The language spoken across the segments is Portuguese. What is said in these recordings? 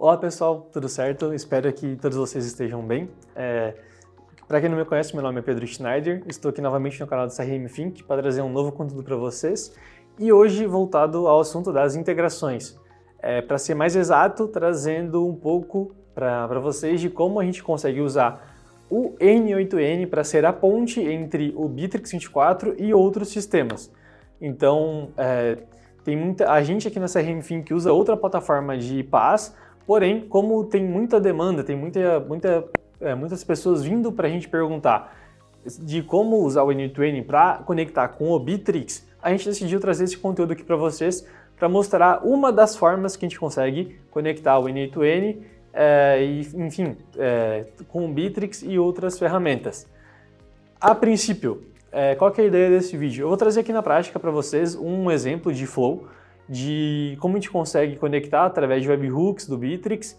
Olá pessoal, tudo certo? Espero que todos vocês estejam bem. Para quem não me conhece, meu nome é Pedro Schneider, estou aqui novamente no canal do CRM Think para trazer um novo conteúdo para vocês e hoje voltado ao assunto das integrações. Para ser mais exato, trazendo um pouco para vocês de como a gente consegue usar o N8N para ser a ponte entre o Bittrex 24 e outros sistemas. Então, tem a gente aqui na CRM Think usa outra plataforma de PaaS, porém, como tem muita demanda, tem muitas pessoas vindo para a gente perguntar de como usar o N8N para conectar com o Bittrex, a gente decidiu trazer esse conteúdo aqui para vocês para mostrar uma das formas que a gente consegue conectar o N8N com o Bittrex e outras ferramentas. A princípio, qual que é a ideia desse vídeo? Eu vou trazer aqui na prática para vocês um exemplo de flow, de como a gente consegue conectar através de webhooks do Bittrex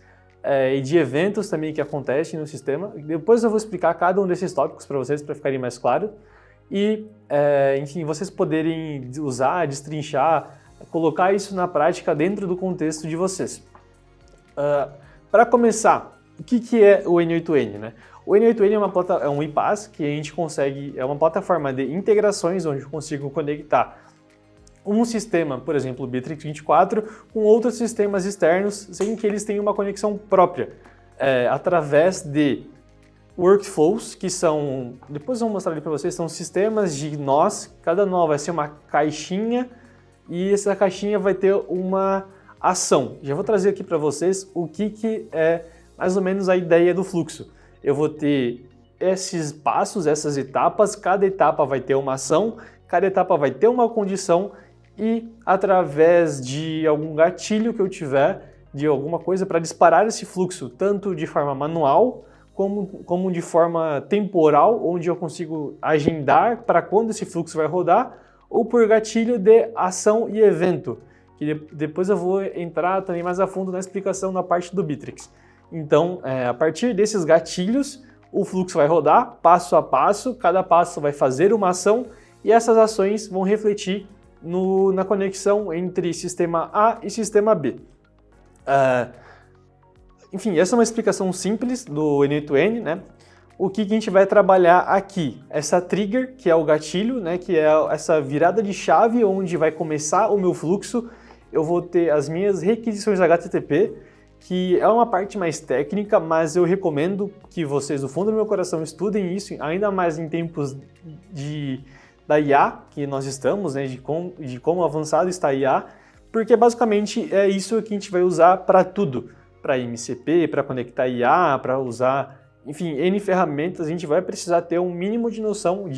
e de eventos também que acontecem no sistema. Depois eu vou explicar cada um desses tópicos para vocês, para ficarem mais claro. E, vocês poderem usar, destrinchar, colocar isso na prática dentro do contexto de vocês. Para começar, o que é o N8N, né? O N8N é um iPaaS que a gente consegue, é uma plataforma de integrações onde eu consigo conectar um sistema, por exemplo, o Bittrex 24, com outros sistemas externos sem que eles tenham uma conexão própria, através de workflows, que são, depois eu vou mostrar ali para vocês, são sistemas de nós, cada nó vai ser uma caixinha e essa caixinha vai ter uma ação. Já vou trazer aqui para vocês o que é mais ou menos a ideia do fluxo. Eu vou ter esses passos, essas etapas, cada etapa vai ter uma ação, cada etapa vai ter uma condição e através de algum gatilho que eu tiver, de alguma coisa para disparar esse fluxo, tanto de forma manual como de forma temporal, onde eu consigo agendar para quando esse fluxo vai rodar, ou por gatilho de ação e evento, que depois eu vou entrar também mais a fundo na explicação na parte do Bittrex. Então, a partir desses gatilhos, o fluxo vai rodar passo a passo, cada passo vai fazer uma ação e essas ações vão refletir na conexão entre sistema A e sistema B. Essa é uma explicação simples do N8N, né? O que a gente vai trabalhar aqui? Essa trigger, que é o gatilho, né? Que é essa virada de chave onde vai começar o meu fluxo. Eu vou ter as minhas requisições HTTP, que é uma parte mais técnica, mas eu recomendo que vocês, do fundo do meu coração, estudem isso, ainda mais em tempos da IA que nós estamos, né, de como avançado está a IA, porque basicamente é isso que a gente vai usar para tudo, para MCP, para conectar IA, para usar, enfim, N ferramentas, a gente vai precisar ter um mínimo de noção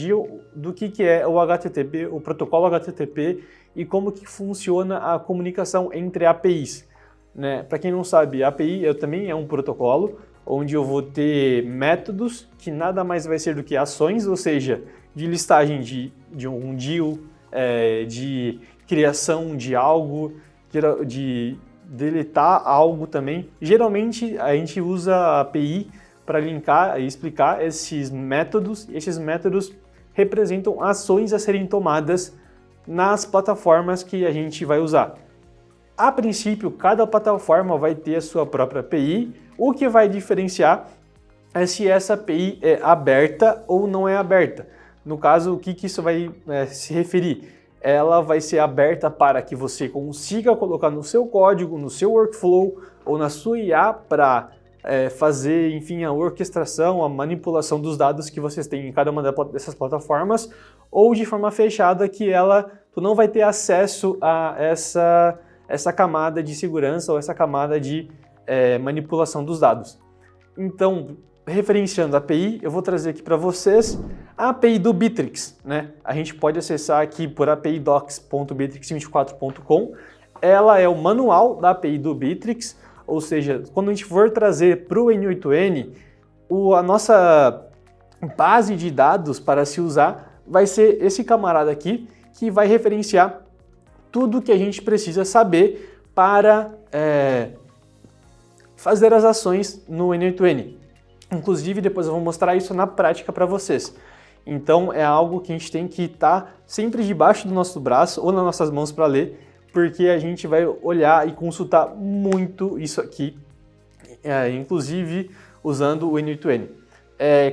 do que é o HTTP, o protocolo HTTP e como que funciona a comunicação entre APIs. Né? Para quem não sabe, a API também é um protocolo onde eu vou ter métodos que nada mais vai ser do que ações, ou seja, de listagem de um deal, de criação de algo, de deletar algo também. Geralmente a gente usa a API para linkar e explicar esses métodos, e esses métodos representam ações a serem tomadas nas plataformas que a gente vai usar. A princípio, cada plataforma vai ter a sua própria API, o que vai diferenciar é se essa API é aberta ou não é aberta. No caso, o que isso vai se referir? Ela vai ser aberta para que você consiga colocar no seu código, no seu workflow ou na sua IA para fazer, enfim, a orquestração, a manipulação dos dados que vocês têm em cada uma dessas plataformas, ou de forma fechada que tu não vai ter acesso a essa camada de segurança ou essa camada de manipulação dos dados. Então, referenciando a API, eu vou trazer aqui para vocês a API do Bittrex, né? A gente pode acessar aqui por apidocs.bittrex24.com. Ela é o manual da API do Bittrex, ou seja, quando a gente for trazer para o N8N, a nossa base de dados para se usar vai ser esse camarada aqui, que vai referenciar tudo que a gente precisa saber para fazer as ações no N8N. Inclusive, depois eu vou mostrar isso na prática para vocês. Então, é algo que a gente tem que estar sempre debaixo do nosso braço ou nas nossas mãos para ler, porque a gente vai olhar e consultar muito isso aqui inclusive usando o N8N.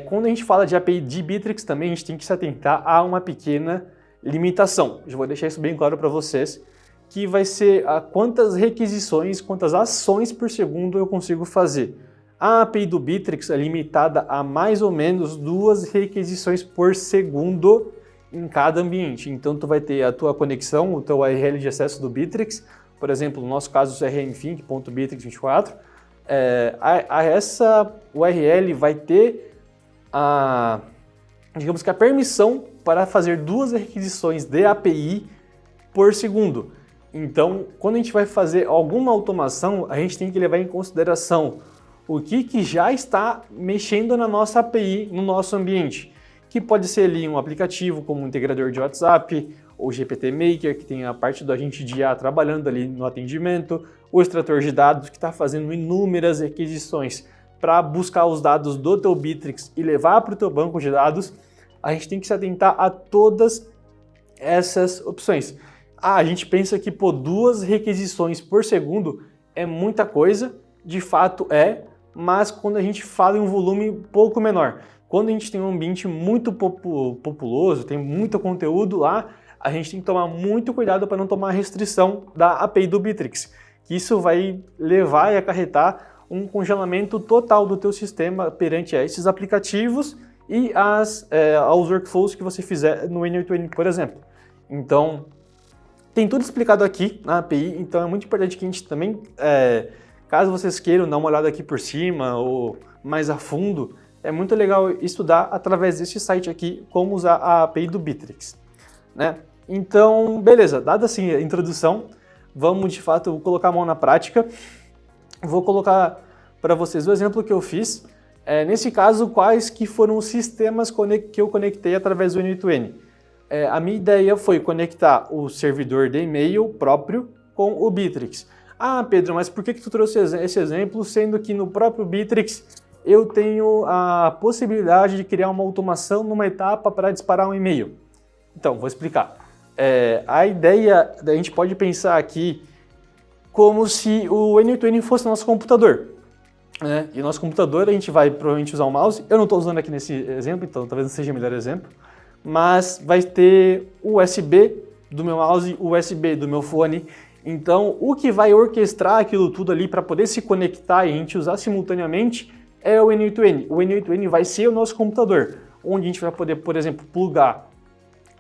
Quando a gente fala de API de Bittrex também, a gente tem que se atentar a uma pequena limitação. Eu vou deixar isso bem claro para vocês, que vai ser quantas requisições, quantas ações por segundo eu consigo fazer. A API do Bittrex é limitada a mais ou menos 2 requisições por segundo em cada ambiente. Então tu vai ter a tua conexão, o teu URL de acesso do Bittrex, por exemplo, no nosso caso o rmfink.bittrex24, essa URL vai ter digamos que a permissão para fazer 2 requisições de API por segundo. Então, quando a gente vai fazer alguma automação, a gente tem que levar em consideração o que já está mexendo na nossa API, no nosso ambiente, que pode ser ali um aplicativo como um integrador de WhatsApp, ou GPT Maker, que tem a parte do agente de IA trabalhando ali no atendimento, o extrator de dados que está fazendo inúmeras requisições para buscar os dados do teu Bittrex e levar para o teu banco de dados. A gente tem que se atentar a todas essas opções. A gente pensa que 2 requisições por segundo é muita coisa, de fato mas quando a gente fala em um volume pouco menor, quando a gente tem um ambiente muito populoso, tem muito conteúdo lá, a gente tem que tomar muito cuidado para não tomar restrição da API do Bittrex, que isso vai levar e acarretar um congelamento total do teu sistema perante a esses aplicativos e aos workflows que você fizer no N8N, por exemplo. Então, tem tudo explicado aqui na API, então é muito importante que a gente também, caso vocês queiram dar uma olhada aqui por cima ou mais a fundo, é muito legal estudar através desse site aqui como usar a API do Bittrex, né? Então, beleza, dada assim a introdução, vamos de fato colocar a mão na prática. Vou colocar para vocês o exemplo que eu fiz. Nesse caso, quais que foram os sistemas que eu conectei através do N8N. A minha ideia foi conectar o servidor de e-mail próprio com o Bittrex. Ah, Pedro, mas por que tu trouxe esse exemplo, sendo que no próprio Bittrex eu tenho a possibilidade de criar uma automação numa etapa para disparar um e-mail? Então, vou explicar. A ideia, a gente pode pensar aqui como se o N8N fosse nosso computador, né? E nosso computador a gente vai provavelmente usar o mouse. Eu não estou usando aqui nesse exemplo, então talvez não seja o melhor exemplo, mas vai ter o USB do meu mouse, o USB do meu fone. Então, o que vai orquestrar aquilo tudo ali para poder se conectar e a gente usar simultaneamente é o N8N. O N8N vai ser o nosso computador, onde a gente vai poder, por exemplo, plugar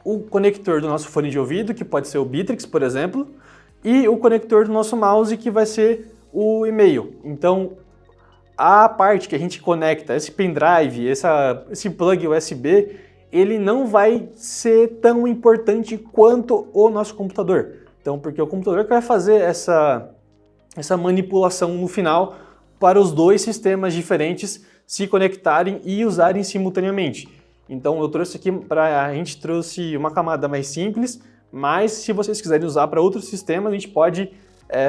o conector do nosso fone de ouvido, que pode ser o Bittrex, por exemplo, e o conector do nosso mouse, que vai ser o e-mail. Então, a parte que a gente conecta, esse pendrive, esse plug USB, ele não vai ser tão importante quanto o nosso computador. Então, porque o computador que vai fazer essa manipulação no final para os 2 sistemas diferentes se conectarem e usarem simultaneamente. Então, eu trouxe aqui a gente trouxe uma camada mais simples, mas se vocês quiserem usar para outros sistemas, a gente pode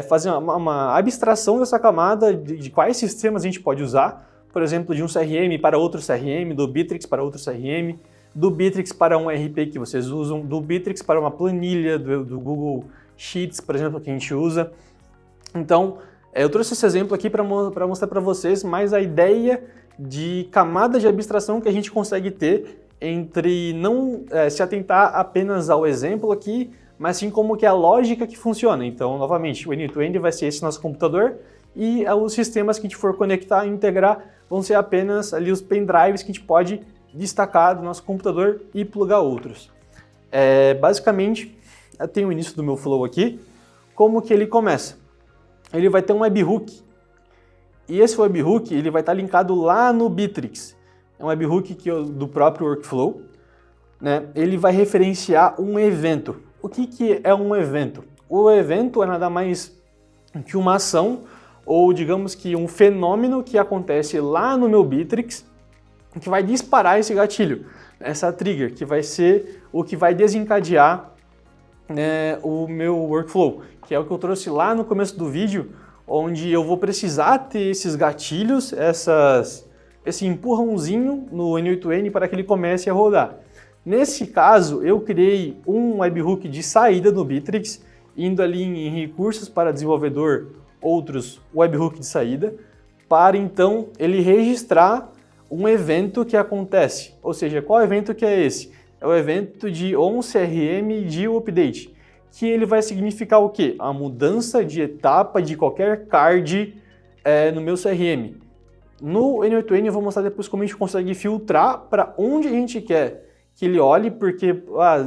fazer uma abstração dessa camada de quais sistemas a gente pode usar. Por exemplo, de um CRM para outro CRM, do Bittrex para outro CRM, do Bittrex para um RP que vocês usam, do Bittrex para uma planilha do Google Sheets, por exemplo, que a gente usa. Então, eu trouxe esse exemplo aqui para mostrar para vocês mais a ideia de camada de abstração que a gente consegue ter entre não se atentar apenas ao exemplo aqui, mas sim como que é a lógica que funciona. Então, novamente, o N8N vai ser esse nosso computador e os sistemas que a gente for conectar e integrar vão ser apenas ali os pendrives que a gente pode destacar do nosso computador e plugar outros. Basicamente, eu tenho o início do meu flow aqui. Como que ele começa? Ele vai ter um webhook. E esse webhook ele vai estar linkado lá no Bittrex. É um webhook do próprio workflow, né? Ele vai referenciar um evento. O que é um evento? O evento é nada mais que uma ação, ou digamos que um fenômeno que acontece lá no meu Bittrex, que vai disparar esse gatilho, essa trigger, que vai ser o que vai desencadear, né, o meu workflow, que é o que eu trouxe lá no começo do vídeo, onde eu vou precisar ter esses gatilhos, esse empurrãozinho no N8N para que ele comece a rodar. Nesse caso, eu criei um webhook de saída no Bittrex, indo ali em recursos para desenvolvedor, outros webhook de saída. para então ele registrar um evento que acontece. Ou seja, qual evento que é esse? É o evento de onCRM de update, que ele vai significar o quê? A mudança de etapa de qualquer card no meu CRM. No N8N eu vou mostrar depois como a gente consegue filtrar para onde a gente quer que ele olhe, porque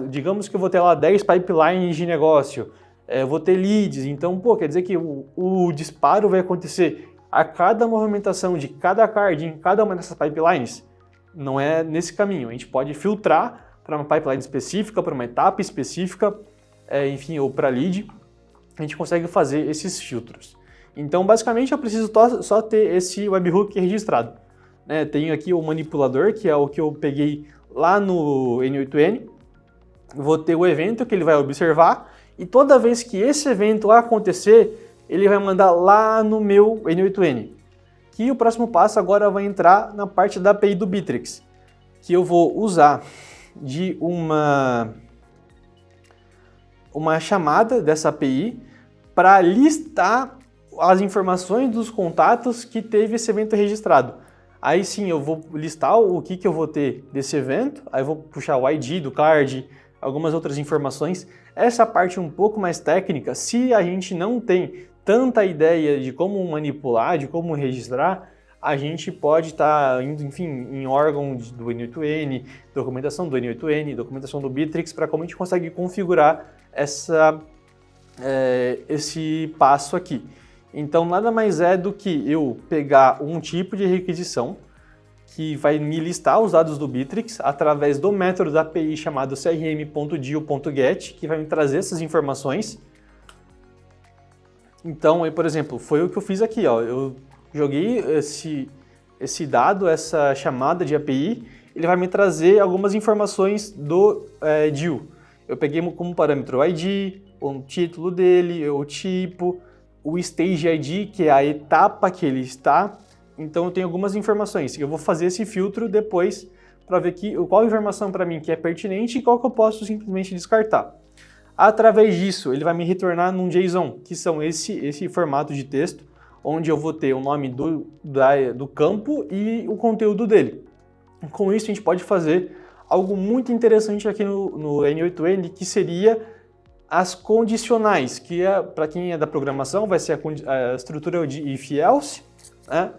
digamos que eu vou ter lá 10 pipelines de negócio, eu vou ter leads, então quer dizer que o disparo vai acontecer a cada movimentação de cada card em cada uma dessas pipelines. Não é nesse caminho, a gente pode filtrar para uma pipeline específica, para uma etapa específica, enfim, ou para lead, a gente consegue fazer esses filtros. Então, basicamente, eu preciso só ter esse webhook registrado. Tenho aqui o manipulador, que é o que eu peguei lá no N8N. Vou ter o evento que ele vai observar, e toda vez que esse evento acontecer, ele vai mandar lá no meu N8N. Que o próximo passo agora vai entrar na parte da API do Bittrex, que eu vou usar de uma chamada dessa API para listar as informações dos contatos que teve esse evento registrado. Aí sim eu vou listar o que eu vou ter desse evento, aí eu vou puxar o ID do card, algumas outras informações. Essa parte um pouco mais técnica, se a gente não tem tanta ideia de como manipular, de como registrar, a gente pode estar indo, enfim, em órgão do N8N, documentação do N8N, documentação do Bittrex, para como a gente consegue configurar esse passo aqui. Então, nada mais é do que eu pegar um tipo de requisição que vai me listar os dados do Bittrex através do método da API chamado crm.deal.get, que vai me trazer essas informações. Então, por exemplo, foi o que eu fiz aqui, eu joguei esse dado, essa chamada de API, ele vai me trazer algumas informações do deal. Eu peguei como parâmetro o ID, o título dele, o tipo, o Stage ID, que é a etapa que ele está. Então eu tenho algumas informações. Eu vou fazer esse filtro depois para ver qual informação para mim que é pertinente e qual que eu posso simplesmente descartar. Através disso, ele vai me retornar num JSON, que são esse formato de texto, onde eu vou ter o nome do campo e o conteúdo dele. Com isso, a gente pode fazer algo muito interessante aqui no N8N, que seria as condicionais, que para quem é da programação vai ser a estrutura de if-else, né?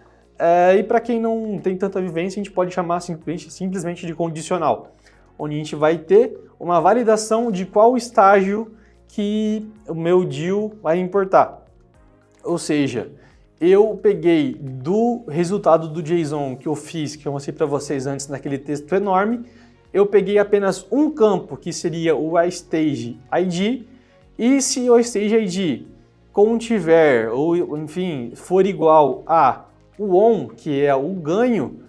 E para quem não tem tanta vivência, a gente pode chamar simplesmente de condicional, onde a gente vai ter uma validação de qual estágio que o meu deal vai importar. Ou seja, eu peguei do resultado do JSON que eu fiz, que eu mostrei para vocês antes naquele texto enorme, eu peguei apenas um campo, que seria o iStage ID, e se o iStage ID contiver, ou enfim, for igual a o on, que é o ganho,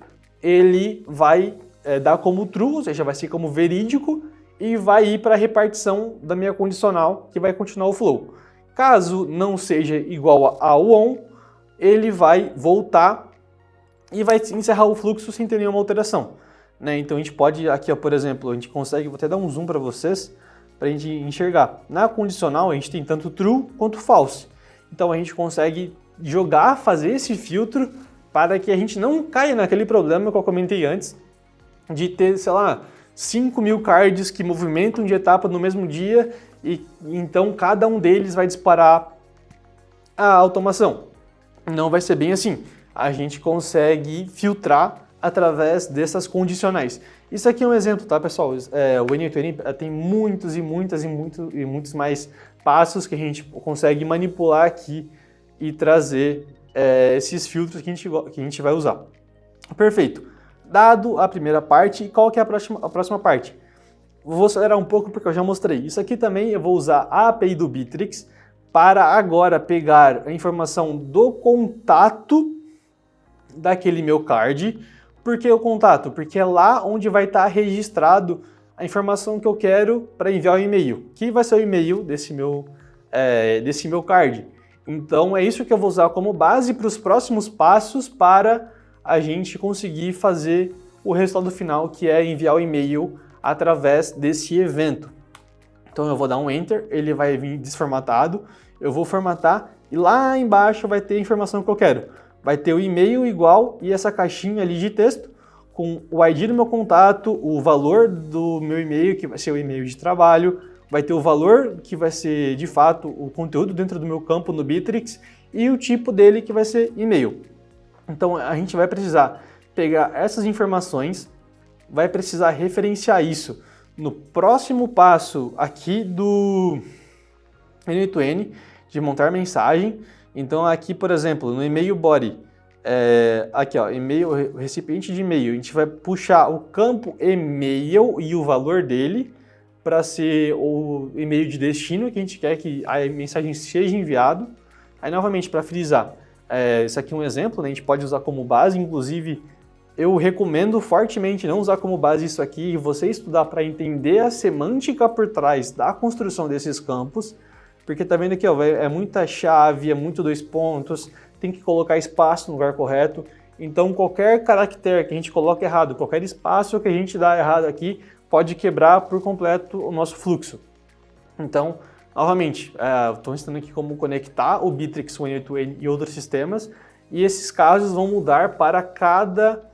ele vai dar como true, ou seja, vai ser como verídico, e vai ir para a repartição da minha condicional, que vai continuar o flow. Caso não seja igual ao on, ele vai voltar e vai encerrar o fluxo sem ter nenhuma alteração. Então a gente pode, aqui por exemplo, a gente consegue, vou até dar um zoom para vocês, para a gente enxergar. Na condicional a gente tem tanto true quanto false. Então a gente consegue fazer esse filtro para que a gente não caia naquele problema que eu comentei antes, de ter, sei lá, 5.000 cards que movimentam de etapa no mesmo dia e então cada um deles vai disparar a automação. Não vai ser bem assim. A gente consegue filtrar através dessas condicionais. Isso aqui é um exemplo, tá, pessoal? O N8N tem muitos mais passos que a gente consegue manipular aqui e trazer esses filtros que a gente vai usar. Perfeito. Dado a primeira parte, qual que é a próxima parte? Vou acelerar um pouco porque eu já mostrei. Isso aqui também eu vou usar a API do Bittrex para agora pegar a informação do contato daquele meu card. Por que o contato? Porque é lá onde vai estar registrado a informação que eu quero para enviar o e-mail, que vai ser o e-mail desse meu card. Então é isso que eu vou usar como base para os próximos passos para a gente conseguir fazer o resultado final, que é enviar o e-mail através desse evento. Então eu vou dar um Enter, ele vai vir desformatado, eu vou formatar e lá embaixo vai ter a informação que eu quero. vai ter o e-mail igual e essa caixinha ali de texto com o ID do meu contato, o valor do meu e-mail, que vai ser o e-mail de trabalho, vai ter o valor que vai ser, de fato, o conteúdo dentro do meu campo no Bittrex e o tipo dele que vai ser e-mail. Então, a gente vai precisar pegar essas informações, vai precisar referenciar isso no próximo passo aqui do N8N, de montar mensagem. Então, aqui, por exemplo, no e-mail body, aqui ó, e-mail, recipiente de e-mail, a gente vai puxar o campo e-mail e o valor dele para ser o e-mail de destino que a gente quer que a mensagem seja enviado. Aí, novamente, para frisar, isso aqui é um exemplo, né? A gente pode usar como base, inclusive eu recomendo fortemente não usar como base isso aqui e você estudar para entender a semântica por trás da construção desses campos, porque tá vendo aqui, ó, é muita chave, é muito dois pontos, tem que colocar espaço no lugar correto, então qualquer caractere que a gente coloca errado, qualquer espaço que a gente dá errado aqui, pode quebrar por completo o nosso fluxo. Então, novamente, estou ensinando aqui como conectar o Bittrex com o N8N e outros sistemas, e esses casos vão mudar para cada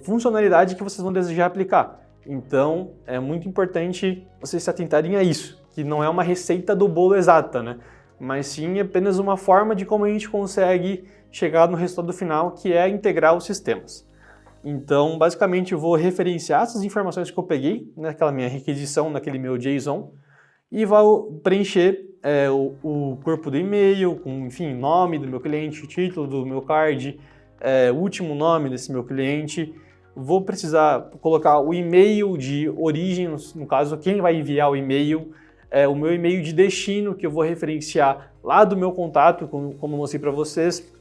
funcionalidade que vocês vão desejar aplicar. Então, é muito importante vocês se atentarem a isso, que não é uma receita do bolo exata, né? Mas sim apenas uma forma de como a gente consegue chegar no resultado final, que é integrar os sistemas. Então, basicamente, eu vou referenciar essas informações que eu peguei naquela minha requisição, naquele meu JSON, e vou preencher o corpo do e-mail, com, enfim, nome do meu cliente, título do meu card, o último nome desse meu cliente. Vou precisar colocar o e-mail de origem, no caso, quem vai enviar o e-mail, o meu e-mail de destino, que eu vou referenciar lá do meu contato, como eu mostrei para vocês.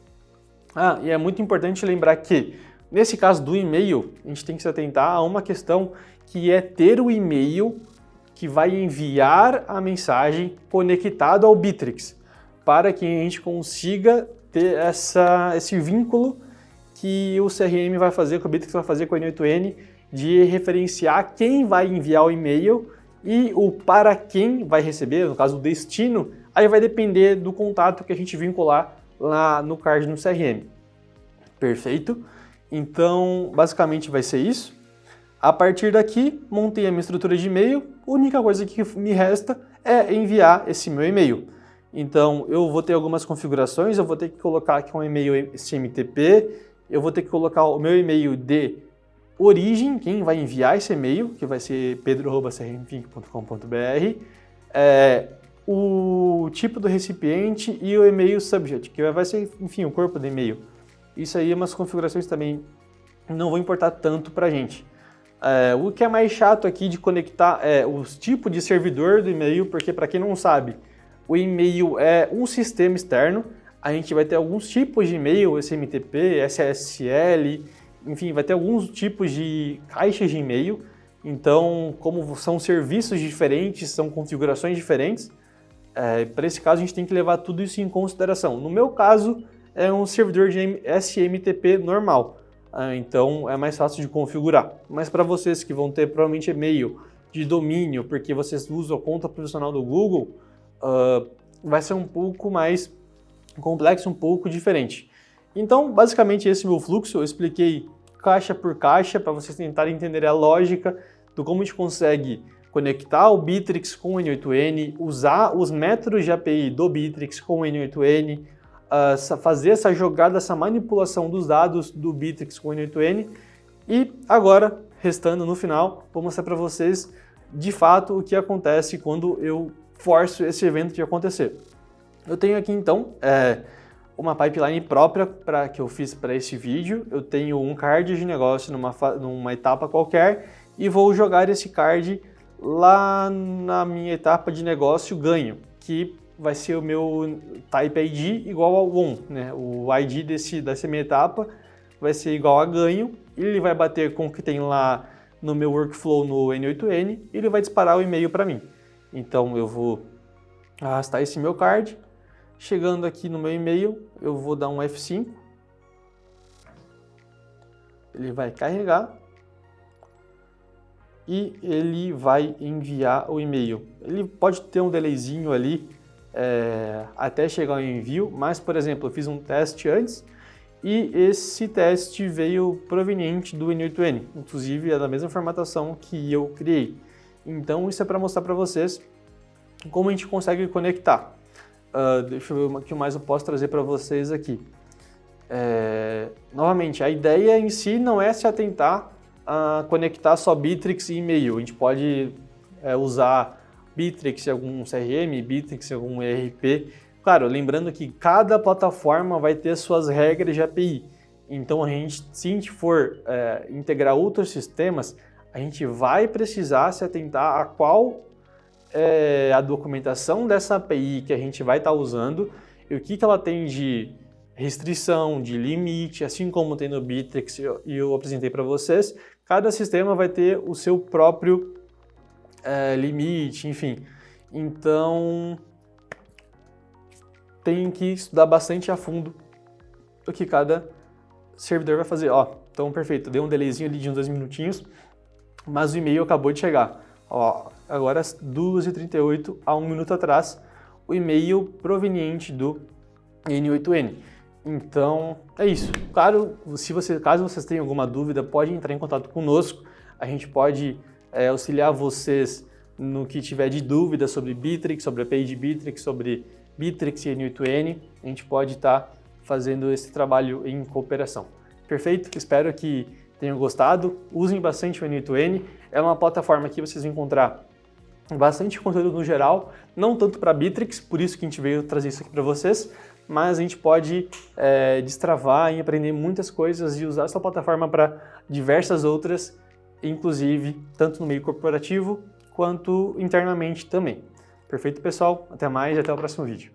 E é muito importante lembrar que, nesse caso do e-mail, a gente tem que se atentar a uma questão que é ter o e-mail que vai enviar a mensagem conectado ao Bittrex, para que a gente consiga ter esse vínculo que o CRM vai fazer, que o Bittrex vai fazer com o N8N, de referenciar quem vai enviar o e-mail e o para quem vai receber, no caso o destino, aí vai depender do contato que a gente vincular lá no card no CRM. Perfeito? Então, basicamente vai ser isso. A partir daqui, montei a minha estrutura de e-mail, a única coisa que me resta é enviar esse meu e-mail. Então, eu vou ter algumas configurações, eu vou ter que colocar aqui um e-mail SMTP, eu vou ter que colocar o meu e-mail de origem, quem vai enviar esse e-mail, que vai ser pedro@crmfink.com.br, o tipo do recipiente e o e-mail subject, que vai ser, enfim, o corpo do e-mail. Isso aí, umas configurações também não vão importar tanto pra gente. O que é mais chato aqui de conectar é os tipos de servidor do e-mail, porque para quem não sabe, o e-mail é um sistema externo, a gente vai ter alguns tipos de e-mail, SMTP, SSL, enfim, vai ter alguns tipos de caixas de e-mail, então como são serviços diferentes, são configurações diferentes, para esse caso a gente tem que levar tudo isso em consideração. No meu caso, é um servidor de SMTP normal, então é mais fácil de configurar. Mas para vocês que vão ter provavelmente e-mail de domínio, porque vocês usam a conta profissional do Google, vai ser um pouco mais complexo, um pouco diferente. Então, basicamente esse é o meu fluxo, eu expliquei caixa por caixa para vocês tentarem entender a lógica do como a gente consegue conectar o Bittrex com o N8N, usar os métodos de API do Bittrex com o N8N, fazer essa jogada, essa manipulação dos dados do Bittrex com o N8N e agora, restando no final, vou mostrar para vocês de fato o que acontece quando eu forço esse evento de acontecer. Eu tenho aqui então uma pipeline própria que eu fiz para esse vídeo. Eu tenho um card de negócio numa etapa qualquer e vou jogar esse card lá na minha etapa de negócio ganho, que vai ser o meu type ID igual ao on, né? O ID dessa minha etapa vai ser igual a ganho, ele vai bater com o que tem lá no meu workflow no N8N e ele vai disparar o e-mail para mim. Então eu vou arrastar esse meu card, chegando aqui no meu e-mail, eu vou dar um F5, ele vai carregar e ele vai enviar o e-mail. Ele pode ter um delayzinho ali até chegar ao envio, mas, por exemplo, eu fiz um teste antes e esse teste veio proveniente do N8N, inclusive é da mesma formatação que eu criei. Então isso é para mostrar para vocês como a gente consegue conectar. Deixa eu ver o que mais eu posso trazer para vocês aqui. Novamente, a ideia em si não é se atentar a conectar só Bittrex e e-mail. A gente pode usar Bittrex em algum CRM, Bittrex em algum ERP. Claro, lembrando que cada plataforma vai ter suas regras de API. Então, se a gente for integrar outros sistemas, a gente vai precisar se atentar a qual é a documentação dessa API que a gente vai estar usando e o que ela tem de restrição, de limite, assim como tem no Bittrex e eu apresentei para vocês. Cada sistema vai ter o seu próprio limite, enfim. Então, tem que estudar bastante a fundo o que cada servidor vai fazer. Então, perfeito, deu um delayzinho ali de uns 2 minutinhos, mas o e-mail acabou de chegar. Agora, às 2h38, há 1 minuto atrás, o e-mail proveniente do N8N. Então, é isso. Claro, caso vocês tenham alguma dúvida, pode entrar em contato conosco. A gente pode auxiliar vocês no que tiver de dúvida sobre Bittrex, sobre a API de Bittrex, sobre Bittrex e N8N. A gente pode estar fazendo esse trabalho em cooperação. Perfeito? Espero que tenham gostado. Usem bastante o N8N. É uma plataforma que vocês vão encontrar bastante conteúdo no geral, não tanto para Bittrex, por isso que a gente veio trazer isso aqui para vocês, mas a gente pode destravar e aprender muitas coisas e usar essa plataforma para diversas outras, inclusive tanto no meio corporativo quanto internamente também. Perfeito, pessoal? Até mais e até o próximo vídeo.